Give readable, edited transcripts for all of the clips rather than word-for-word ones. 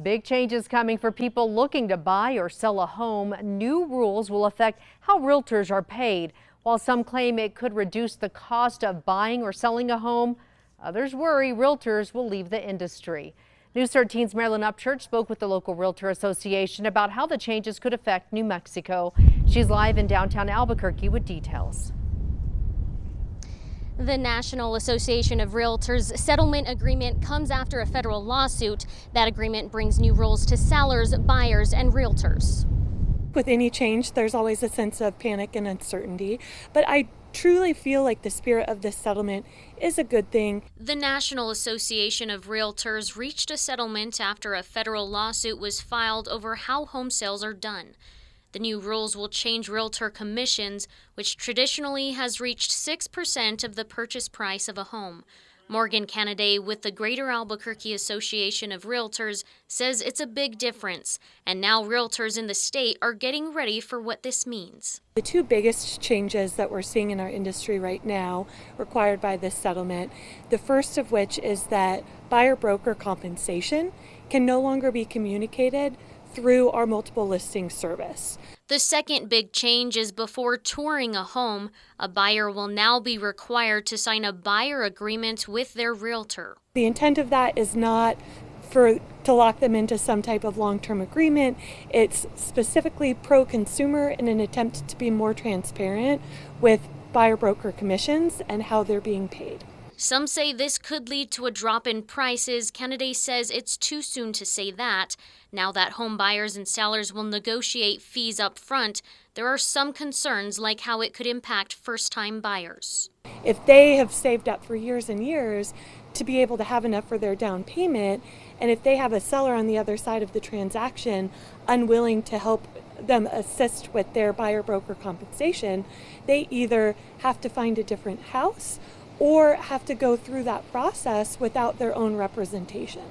Big changes coming for people looking to buy or sell a home. New rules will affect how realtors are paid. While some claim it could reduce the cost of buying or selling a home, others worry realtors will leave the industry. News 13's Marilyn Upchurch spoke with the local Realtor Association about how the changes could affect New Mexico. She's live in downtown Albuquerque with details. The National Association of Realtors settlement agreement comes after a federal lawsuit. That agreement brings new rules to sellers, buyers, and realtors. With any change, there's always a sense of panic and uncertainty, but I truly feel like the spirit of this settlement is a good thing. The National Association of Realtors reached a settlement after a federal lawsuit was filed over how home sales are done. The new rules will change realtor commissions, which traditionally has reached 6% of the purchase price of a home. Morgan Kennedy with the Greater Albuquerque Association of Realtors says it's a big difference, and now realtors in the state are getting ready for what this means. The two biggest changes that we're seeing in our industry right now required by this settlement, the first of which is that buyer broker compensation can no longer be communicated through our multiple listing service. The second big change is before touring a home, a buyer will now be required to sign a buyer agreement with their realtor. The intent of that is not to lock them into some type of long-term agreement. It's specifically pro-consumer in an attempt to be more transparent with buyer broker commissions and how they're being paid. Some say this could lead to a drop in prices. Kennedy says it's too soon to say that. Now that home buyers and sellers will negotiate fees up front, there are some concerns like how it could impact first-time buyers. If they have saved up for years and years to be able to have enough for their down payment, and if they have a seller on the other side of the transaction unwilling to help them assist with their buyer broker compensation, they either have to find a different house or have to go through that process without their own representation.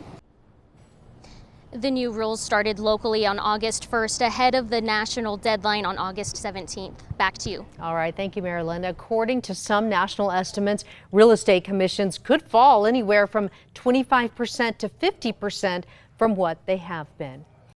The new rules started locally on August 1st ahead of the national deadline on August 17th. Back to you. All right, thank you, Marilyn. According to some national estimates, real estate commissions could fall anywhere from 25% to 50% from what they have been.